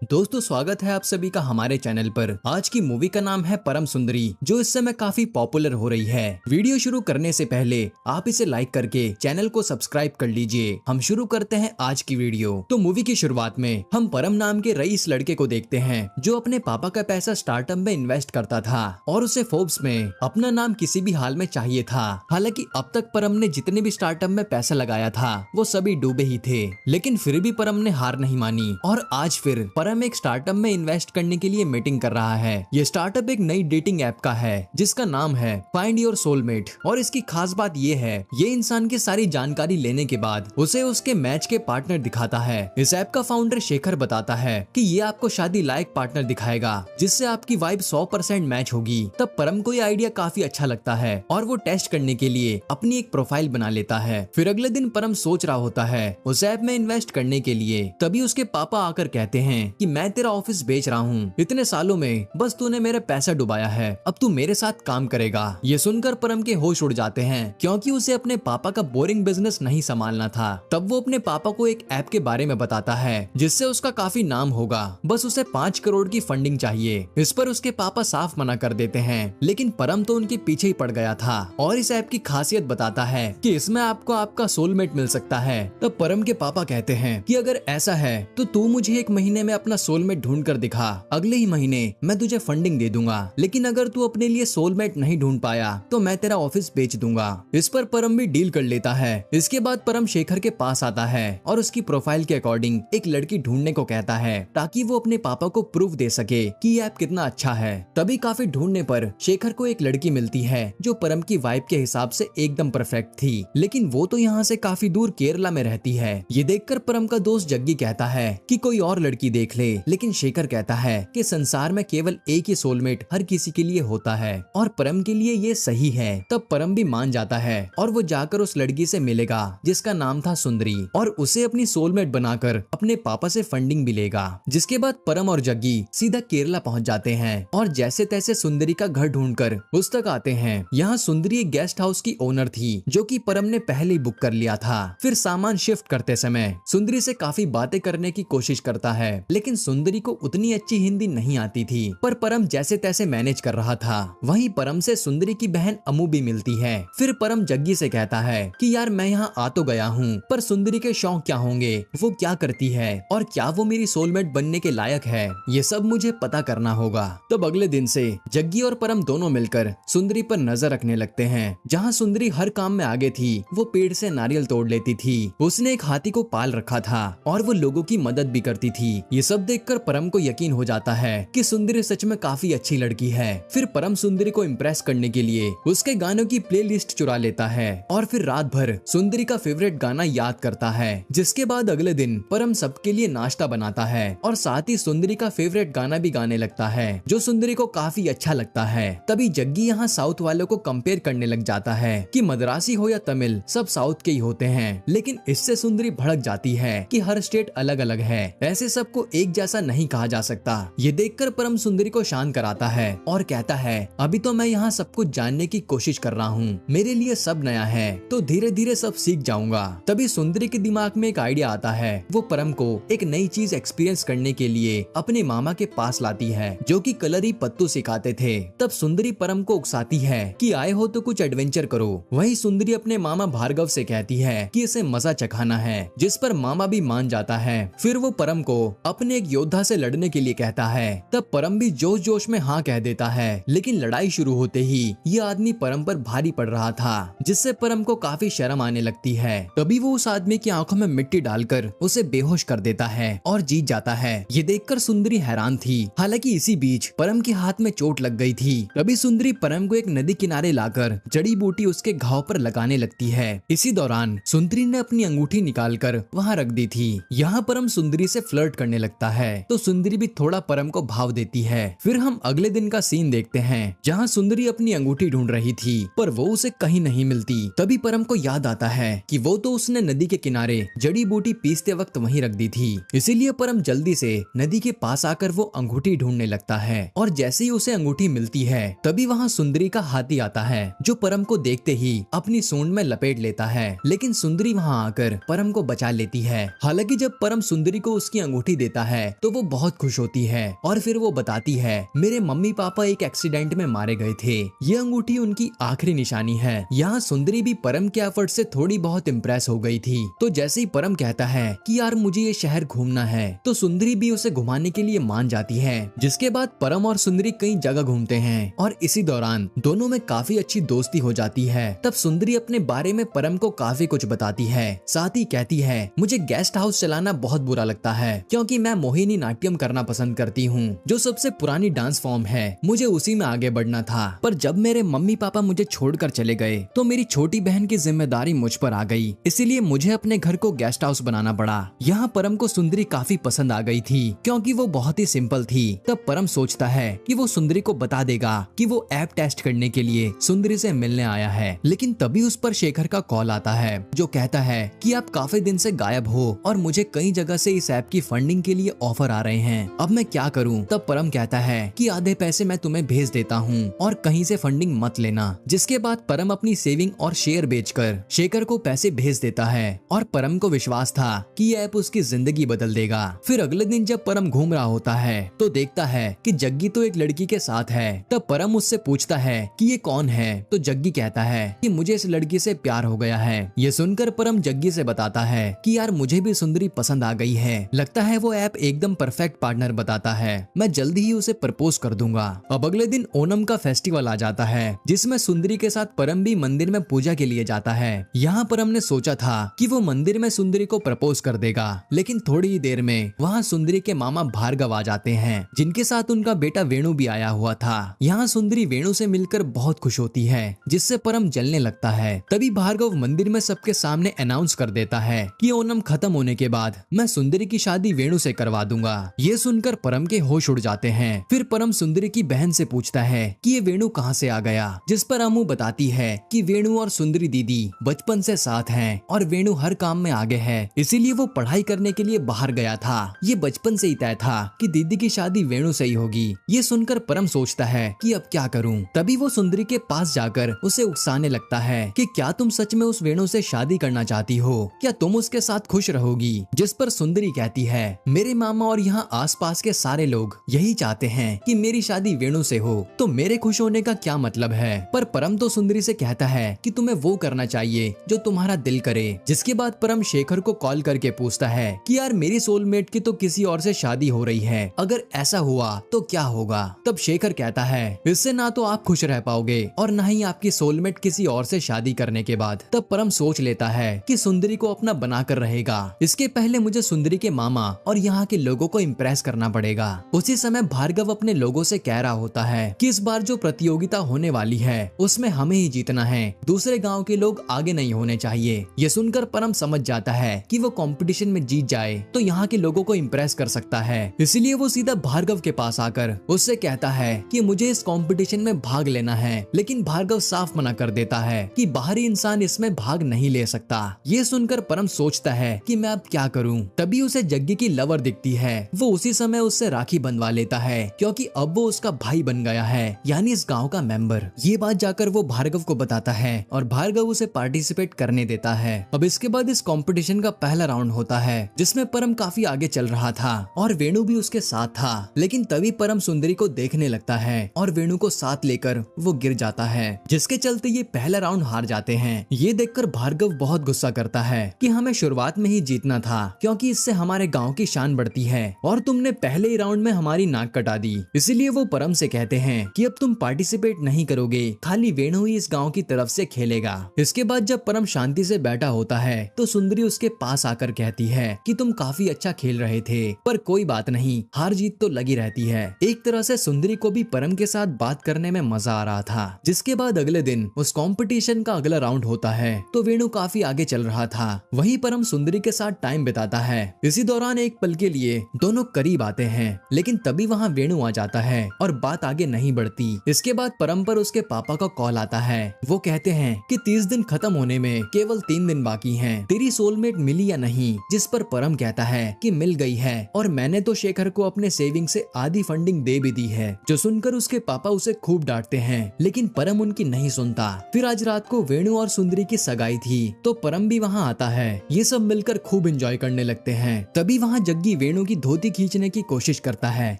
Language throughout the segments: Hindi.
दोस्तों स्वागत है आप सभी का हमारे चैनल पर। आज की मूवी का नाम है परम सुंदरी, जो इस समय काफी पॉपुलर हो रही है। वीडियो शुरू करने से पहले आप इसे लाइक करके चैनल को सब्सक्राइब कर लीजिए। हम शुरू करते हैं आज की वीडियो। तो मूवी की शुरुआत में हम परम नाम के रईस लड़के को देखते हैं, जो अपने पापा का पैसा स्टार्टअप में इन्वेस्ट करता था और उसे फोर्ब्स में अपना नाम किसी भी हाल में चाहिए था। हालांकि अब तक परम ने जितने भी स्टार्टअप में पैसा लगाया था वो सभी डूबे ही थे, लेकिन फिर भी परम ने हार नहीं मानी और आज फिर परम एक स्टार्टअप में इन्वेस्ट करने के लिए मीटिंग कर रहा है। ये स्टार्टअप एक नई डेटिंग ऐप का है जिसका नाम है फाइंड योर सोलमेट। और इसकी खास बात ये है, ये इंसान की सारी जानकारी लेने के बाद उसे उसके मैच के पार्टनर दिखाता है। इस ऐप का फाउंडर शेखर बताता है कि ये आपको शादी लायक पार्टनर दिखाएगा जिससे आपकी वाइब 100% मैच होगी। तब परम को ये आइडिया काफी अच्छा लगता है और वो टेस्ट करने के लिए अपनी एक प्रोफाइल बना लेता है। फिर अगले दिन परम सोच रहा होता है उस ऐप में इन्वेस्ट करने के लिए, तभी उसके पापा आकर कहते हैं कि मैं तेरा ऑफिस बेच रहा हूँ, इतने सालों में बस तूने मेरे पैसा डुबाया है, अब तू मेरे साथ काम करेगा। ये सुनकर परम के होश उड़ जाते हैं क्योंकि उसे अपने पापा का बोरिंग बिजनेस नहीं संभालना था। तब वो अपने पापा को एक ऐप के बारे में बताता है जिससे उसका काफी नाम होगा, बस उसे 5 करोड़ की फंडिंग चाहिए। इस पर उसके पापा साफ मना कर देते हैं, लेकिन परम तो उनके पीछे ही पड़ गया था और इस ऐप की खासियत बताता है कि इसमें आपको आपका सोलमेट मिल सकता है। तब परम के पापा कहते हैं कि अगर ऐसा है तो तू मुझे 1 महीने में अपना सोलमेट ढूंढ कर दिखा, अगले ही महीने मैं तुझे फंडिंग दे दूंगा, लेकिन अगर तू अपने लिए सोलमेट नहीं ढूंढ पाया तो मैं तेरा ऑफिस बेच दूंगा। इस पर परम भी डील कर लेता है। इसके बाद परम शेखर के पास आता है और उसकी प्रोफाइल के अकॉर्डिंग एक लड़की ढूंढने को कहता है ताकि वो अपने पापा को प्रूफ दे सके कि ये ऐप कितना अच्छा है। तभी काफी ढूंढने पर शेखर को एक लड़की मिलती है जो परम की वाइब के हिसाब से एकदम परफेक्ट थी, लेकिन वो तो यहाँ से काफी दूर केरला में रहती है। ये देखकर परम का दोस्त जग्गी कहता है कि कोई और लड़की देख ले, लेकिन शेखर कहता है कि संसार में केवल एक ही सोलमेट हर किसी के लिए होता है और परम के लिए ये सही है। तब परम भी मान जाता है और वो जाकर उस लड़की से मिलेगा जिसका नाम था सुंदरी और उसे अपनी सोलमेट बनाकर अपने पापा से फंडिंग भी लेगा। जिसके बाद परम और जग्गी सीधा केरला पहुंच जाते हैं और जैसे तैसे सुंदरी का घर ढूंढकर उस तक आते हैं। यहाँ सुंदरी एक गेस्ट हाउस की ओनर थी जो कि परम ने पहले ही बुक कर लिया था। फिर सामान शिफ्ट करते समय सुंदरी से काफी बातें करने की कोशिश करता है, लेकिन सुंदरी को उतनी अच्छी हिंदी नहीं आती थी, पर परम जैसे तैसे मैनेज कर रहा था। वहीं परम से सुंदरी की बहन अमू भी मिलती है। फिर परम जग्गी से कहता है कि यार मैं यहाँ आ तो गया हूँ, पर सुंदरी के शौक क्या होंगे, वो क्या करती है और क्या वो मेरी सोलमेट बनने के लायक है, ये सब मुझे पता करना होगा। तब अगले दिन से जग्गी और परम दोनों मिलकर सुंदरी पर नजर रखने लगते हैं। जहाँ सुंदरी हर काम में आगे थी, वो पेड़ से नारियल तोड़ लेती थी, उसने एक हाथी को पाल रखा था और वो लोगों की मदद भी करती थी। ये सब देखकर परम को यकीन हो जाता है कि सुंदरी सच में काफी अच्छी लड़की है। फिर परम सुंदरी को इम्प्रेस करने के लिए उसके गानों की प्लेलिस्ट चुरा लेता है और फिर रात भर सुंदरी का फेवरेट गाना याद करता है। जिसके बाद अगले दिन परम सबके लिए नाश्ता बनाता है और साथ ही सुंदरी का फेवरेट गाना भी गाने लगता है जो सुंदरी को काफी अच्छा लगता है। तभी जग्गी यहाँ साउथ वालों को कंपेयर करने लग जाता है कि मद्रासी हो या तमिल, सब साउथ के ही होते हैं, लेकिन इससे सुंदरी भड़क जाती है कि हर स्टेट अलग अलग है, ऐसे सबको एक जैसा नहीं कहा जा सकता। ये देखकर परम सुंदरी को शांत कराता है और कहता है अभी तो मैं यहाँ सब कुछ जानने की कोशिश कर रहा हूँ, मेरे लिए सब नया है, तो धीरे धीरे सब सीख जाऊंगा। तभी सुंदरी के दिमाग में एक आइडिया आता है। वो परम को एक नई चीज एक्सपीरियंस करने के लिए अपने मामा के पास लाती है जो कि कलरी पत्तू सिखाते थे। तब सुंदरी परम को उकसाती है कि आए हो तो कुछ एडवेंचर करो। वही सुंदरी अपने मामा भार्गव से कहती है कि इसे मजा चखाना है, जिस पर मामा भी मान जाता है। फिर वो परम को अपने एक योद्धा से लड़ने के लिए कहता है। तब परम भी जोश जोश में हाँ कह देता है, लेकिन लड़ाई शुरू होते ही ये आदमी परम पर भारी पड़ रहा था, जिससे परम को काफी शर्म आने लगती है। तभी वो उस आदमी की आंखों में मिट्टी डालकर उसे बेहोश कर देता है और जीत जाता है। ये देखकर सुंदरी हैरान थी। हालांकि इसी बीच परम के हाथ में चोट लग गई थी। तभी सुंदरी परम को एक नदी किनारे लाकर जड़ी बूटी उसके घाव पर लगाने लगती है। इसी दौरान सुंदरी ने अपनी अंगूठी निकालकर वहाँ रख दी थी। यहाँ परम सुंदरी से फ्लर्ट करने लगता है तो सुंदरी भी थोड़ा परम को भाव देती है। फिर हम अगले दिन का सीन देखते हैं जहाँ सुंदरी अपनी अंगूठी ढूंढ रही थी पर वो उसे कहीं नहीं मिलती। तभी परम को याद आता है कि वो तो उसने नदी के किनारे जड़ी बूटी पीसते वक्त वहीं रख दी थी। इसीलिए परम जल्दी से नदी के पास आकर वो अंगूठी ढूंढने लगता है और जैसे ही उसे अंगूठी मिलती है तभी वहाँ सुंदरी का हाथी आता है जो परम को देखते ही अपनी सूंड में लपेट लेता है, लेकिन सुंदरी वहाँ आकर परम को बचा लेती है। हालांकि जब परम सुंदरी को उसकी अंगूठी देता है तो वो बहुत खुश होती है और फिर वो बताती है मेरे मम्मी पापा एक एक्सीडेंट में मारे गए थे, ये अंगूठी उनकी आखिरी निशानी है। यहाँ सुंदरी भी परम के एफर्ट से थोड़ी बहुत इम्प्रेस हो गई थी। तो जैसे ही परम कहता है कि यार मुझे ये शहर घूमना है, तो सुंदरी भी उसे घुमाने के लिए मान जाती है। जिसके बाद परम और सुंदरी कई जगह घूमते हैं और इसी दौरान दोनों में काफी अच्छी दोस्ती हो जाती है। तब सुंदरी अपने बारे में परम को काफी कुछ बताती है, साथ ही कहती है मुझे गेस्ट हाउस चलाना बहुत बुरा लगता है क्योंकि मैं मोहिनी नाट्यम करना पसंद करती हूँ, जो सबसे पुरानी डांस फॉर्म है, मुझे उसी में आगे बढ़ना था। पर जब मेरे मम्मी पापा मुझे छोड़कर चले गए तो मेरी छोटी बहन की जिम्मेदारी मुझ पर आ गई, इसीलिए मुझे अपने घर को गेस्ट हाउस बनाना पड़ा। यहाँ परम को सुंदरी काफी पसंद आ गई थी क्योंकि वो बहुत ही सिंपल थी। तब परम सोचता है कि वो सुंदरी को बता देगा कि वो ऐप टेस्ट करने के लिए सुंदरी से मिलने आया है, लेकिन तभी उस पर शेखर का कॉल आता है जो कहता है कि आप काफी दिन से गायब हो और मुझे कई जगह से इस ऐप की फंडिंग के लिए ऑफर आ रहे हैं, अब मैं क्या करूं? तब परम कहता है कि आधे पैसे मैं तुम्हें भेज देता हूं और कहीं से फंडिंग मत लेना। जिसके बाद परम अपनी सेविंग और शेयर बेचकर शेखर को पैसे भेज देता है और परम को विश्वास था कि यह ऐप उसकी जिंदगी बदल देगा। फिर अगले दिन जब परम घूम रहा होता है तो देखता है कि जग्गी तो एक लड़की के साथ है। तब परम उससे पूछता है कि ये कौन है, तो जग्गी कहता है कि मुझे इस लड़की से प्यार हो गया है। ये सुनकर परम जग्गी से बताता है कि यार मुझे भी सुंदरी पसंद आ गई है, लगता है वो ऐप एकदम परफेक्ट पार्टनर बताता है, मैं जल्दी ही उसे प्रपोज कर दूंगा। अब अगले दिन ओणम का फेस्टिवल आ जाता है जिसमें सुंदरी के साथ परम भी मंदिर में पूजा के लिए जाता है। यहाँ परम ने सोचा था कि वो मंदिर में सुंदरी को प्रपोज कर देगा, लेकिन थोड़ी ही देर में वहाँ सुंदरी के मामा भार्गव आ जाते हैं जिनके साथ उनका बेटा वेणु भी आया हुआ था। यहाँ सुंदरी वेणु से मिलकर बहुत खुश होती है जिससे परम जलने लगता है। तभी भार्गव मंदिर में सबके सामने अनाउंस कर देता है कि ओणम खत्म होने के बाद मैं सुंदरी की शादी वेणु से करवा दूंगा। ये सुनकर परम के होश उड़ जाते हैं। फिर परम सुंदरी की बहन से पूछता है कि ये वेणु कहाँ से आ गया, जिस पर अमू बताती है कि वेणु और सुंदरी दीदी बचपन से साथ हैं और वेणु हर काम में आगे है, इसीलिए वो पढ़ाई करने के लिए बाहर गया था। ये बचपन से ही तय था कि दीदी की शादी वेणु से ही होगी। ये सुनकर परम सोचता है कि अब क्या करूं। तभी वो सुंदरी के पास जाकर उसे उकसाने लगता है कि क्या तुम सच में उस वेणु से शादी करना चाहती हो, क्या तुम उसके साथ खुश रहोगी? जिस पर सुंदरी कहती है मेरे मामा और यहाँ आसपास के सारे लोग यही चाहते हैं कि मेरी शादी वेणु से हो, तो मेरे खुश होने का क्या मतलब है? पर परम तो सुंदरी से कहता है कि तुम्हें वो करना चाहिए जो तुम्हारा दिल करे। जिसके बाद परम शेखर को कॉल करके पूछता है कि यार मेरी सोलमेट की तो किसी और से शादी हो रही है, अगर ऐसा हुआ तो क्या होगा? तब शेखर कहता है इससे ना तो आप खुश रह पाओगे और ना ही आपकी सोलमेट किसी और से शादी करने के बाद। तब परम सोच लेता है कि सुंदरी को अपना बनाकर रहेगा, इसके पहले मुझे सुंदरी के मामा और यहाँ के लोगों को इम्प्रेस करना पड़ेगा। उसी समय भार्गव अपने लोगों से कह रहा होता है कि इस बार जो प्रतियोगिता होने वाली है उसमें हमें ही जीतना है, दूसरे गांव के लोग आगे नहीं होने चाहिए। ये सुनकर परम समझ जाता है कि वो कंपटीशन में जीत जाए तो यहाँ के लोगों को इम्प्रेस कर सकता है, इसलिए वो सीधा भार्गव के पास आकर उससे कहता है कि मुझे इस कंपटीशन में भाग लेना है। लेकिन भार्गव साफ मना कर देता है कि बाहरी इंसान इसमें भाग नहीं ले सकता। ये सुनकर परम सोचता है कि मैं अब क्या करूं। तभी उसे जग्गी की लवर दिखती है। वो उसी समय उससे राखी बंधवा लेता है क्योंकि अब वो उसका भाई बन गया है, यानी इस गांव का मेंबर। ये बात जाकर वो भार्गव को बताता है और भार्गव उसे पार्टिसिपेट करने देता है। अब इसके बाद इस कंपटीशन का पहला राउंड होता है जिसमें परम काफी आगे चल रहा था और वेणु भी उसके साथ था। लेकिन तभी परम सुंदरी को देखने लगता है और वेणु को साथ लेकर वो गिर जाता है, जिसके चलते ये पहला राउंड हार जाते हैं। ये देखकर भार्गव बहुत गुस्सा करता है कि हमें शुरुआत में ही जीतना था क्योंकि इससे हमारे गांव की शान बढ़ती है और तुमने पहले ही राउंड में हमारी नाक कटा दी। इसीलिए वो परम से कहते हैं कि अब तुम पार्टिसिपेट नहीं करोगे, खाली वेणु ही इस गांव की तरफ से खेलेगा। इसके बाद जब परम शांति से बैठा होता है तो सुंदरी उसके पास आकर कहती है कि तुम काफी अच्छा खेल रहे थे, पर कोई बात नहीं, हार जीत तो लगी रहती है। एक तरह से सुंदरी को भी परम के साथ बात करने में मजा आ रहा था। जिसके बाद अगले दिन उस कंपटीशन का अगला राउंड होता है तो वेणु काफी आगे चल रहा था, वहीं परम सुंदरी के साथ टाइम बिताता है। इसी दौरान एक पल के लिए दोनों करीब आते हैं, लेकिन तभी वहाँ वेणु आ जाता है और बात आगे नहीं बढ़ती। इसके बाद परम पर उसके पापा का कॉल आता है। वो कहते हैं कि 30 दिन खत्म होने में केवल 3 दिन बाकी हैं, तेरी सोलमेट मिली या नहीं? जिस पर परम कहता है कि मिल गई है और मैंने तो शेखर को अपने सेविंग से आधी फंडिंग दे भी दी है। जो सुनकर उसके पापा उसे खूब डांटते हैं, लेकिन परम उनकी नहीं सुनता। फिर आज रात को वेणु और सुंदरी की सगाई थी तो परम भी वहाँ आता है। ये सब मिलकर खूब एंजॉय करने लगते हैं। तभी वहाँ जग्गी कि वेणु की धोती खींचने की कोशिश करता है,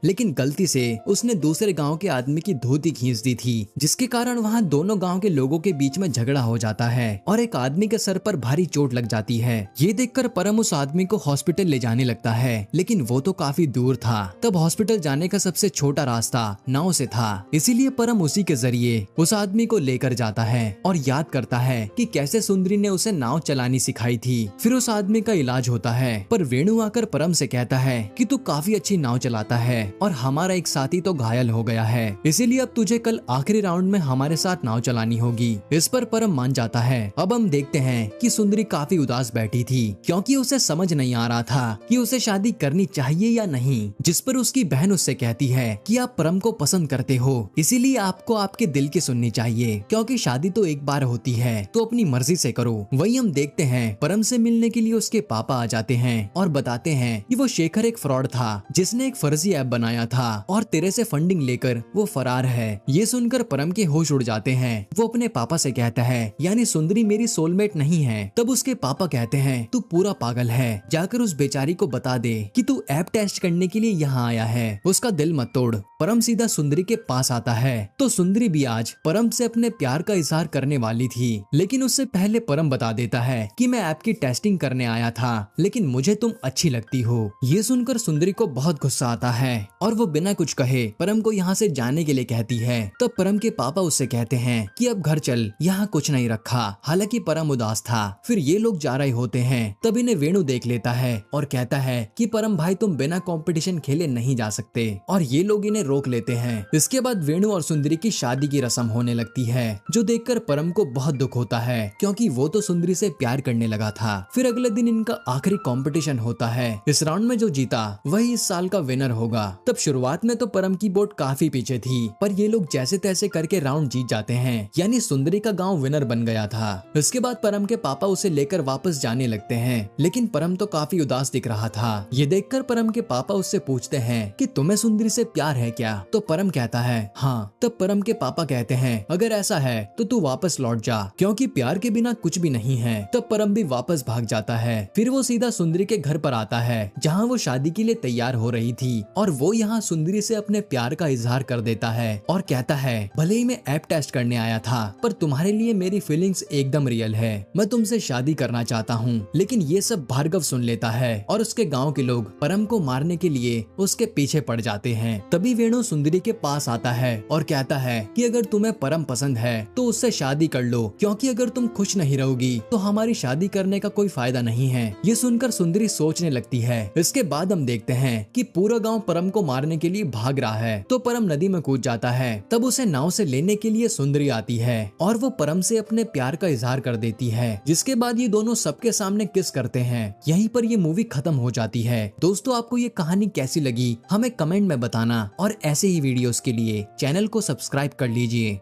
लेकिन गलती से उसने दूसरे गांव के आदमी की धोती खींच दी थी, जिसके कारण वहां दोनों गांव के लोगों के बीच में झगड़ा हो जाता है और एक आदमी के सर पर भारी चोट लग जाती है। ये देखकर परम उस आदमी को हॉस्पिटल ले जाने लगता है, लेकिन वो तो काफी दूर था। तब हॉस्पिटल जाने का सबसे छोटा रास्ता नाव से था, इसीलिए परम उसी के जरिए उस आदमी को लेकर जाता है और याद करता है कि कैसे सुंदरी ने उसे नाव चलानी सिखाई थी। फिर उस आदमी का इलाज होता है, पर वेणु आकर परम से कहता है कि तू काफी अच्छी नाव चलाता है और हमारा एक साथी तो घायल हो गया है, इसीलिए अब तुझे कल आखिरी राउंड में हमारे साथ नाव चलानी होगी। इस पर परम मान जाता है। अब हम देखते हैं कि सुंदरी काफी उदास बैठी थी, क्योंकि उसे समझ नहीं आ रहा था कि उसे शादी करनी चाहिए या नहीं। जिस पर उसकी बहन उससे कहती है कि आप परम को पसंद करते हो, इसीलिए आपको आपके दिल की सुननी चाहिए, क्योंकि शादी तो एक बार होती है, तो अपनी मर्जी से करो। वही हम देखते हैं परम से मिलने के लिए उसके पापा आ जाते हैं और बताते हैं कि वो शेखर एक फ्रॉड था, जिसने एक फर्जी ऐप बनाया था और तेरे से फंडिंग लेकर वो फरार है। ये सुनकर परम के होश उड़ जाते हैं। वो अपने पापा से कहता है यानी सुंदरी मेरी सोलमेट नहीं है। तब उसके पापा कहते हैं तू पूरा पागल है, जाकर उस बेचारी को बता दे कि तू ऐप टेस्ट करने के लिए यहाँ आया है, उसका दिल मत तोड़। परम सीधा सुंदरी के पास आता है तो सुंदरी भी आज परम से अपने प्यार का इजहार करने वाली थी, लेकिन उससे पहले परम बता देता है कि मैं ऐप की टेस्टिंग करने आया था, लेकिन मुझे तुम अच्छी लगती हो। ये सुनकर सुंदरी को बहुत गुस्सा आता है और वो बिना कुछ कहे परम को यहाँ से जाने के लिए कहती है। तब परम के पापा उससे कहते हैं कि अब घर चल, यहाँ कुछ नहीं रखा। हालांकि परम उदास था। फिर ये लोग जा रहे होते हैं, तब इन्हें वेणु देख लेता है और कहता है कि परम भाई तुम बिना कंपटीशन खेले नहीं जा सकते, और ये लोग इन्हें रोक लेते हैं। इसके बाद वेणु और सुंदरी की शादी की रस्म होने लगती है, जो देखकर परम को बहुत दुख होता है, क्योंकि वो तो सुंदरी से प्यार करने लगा था। फिर अगले दिन इनका आखिरी कंपटीशन होता है। इस राउंड में जो जीता वही इस साल का विनर होगा। तब शुरुआत में तो परम की बोट काफी पीछे थी, पर ये लोग जैसे तैसे करके राउंड जीत जाते हैं, यानी सुंदरी का गांव विनर बन गया था। इसके बाद परम के पापा उसे लेकर वापस जाने लगते हैं, लेकिन परम तो काफी उदास दिख रहा था। ये देखकर परम के पापा उससे पूछते हैं कि तुम्हें सुंदरी से प्यार है क्या? तो परम कहता है हाँ। तब परम के पापा कहते हैं अगर ऐसा है तो तू वापस लौट जा, क्योंकि प्यार के बिना कुछ भी नहीं है। तब परम भी वापस भाग जाता है। फिर वो सीधा सुंदरी के घर पर आता है, जहाँ वो शादी के लिए तैयार हो रही थी, और वो यहाँ सुंदरी से अपने प्यार का इजहार कर देता है और कहता है भले ही मैं ऐप टेस्ट करने आया था, पर तुम्हारे लिए मेरी फीलिंग्स एकदम रियल है। मैं तुमसे शादी करना चाहता हूँ। लेकिन ये सब भार्गव सुन लेता है और उसके गाँव के लोग परम को मारने के लिए उसके पीछे पड़ जाते हैं। तभी वेणु सुंदरी के पास आता है और कहता है कि अगर तुम्हें परम पसंद है तो उससे शादी कर लो, क्योंकि अगर तुम खुश नहीं रहोगी तो हमारी शादी करने का कोई फायदा नहीं है। ये सुनकर सुंदरी सोचने लगती है। इसके बाद हम देखते हैं कि पूरा गांव परम को मारने के लिए भाग रहा है, तो परम नदी में कूद जाता है। तब उसे नाव से लेने के लिए सुंदरी आती है और वो परम से अपने प्यार का इजहार कर देती है, जिसके बाद ये दोनों सबके सामने किस करते हैं। यहीं पर ये मूवी खत्म हो जाती है। दोस्तों आपको ये कहानी कैसी लगी हमें कमेंट में बताना, और ऐसे ही वीडियोस के लिए चैनल को सब्सक्राइब कर लीजिए।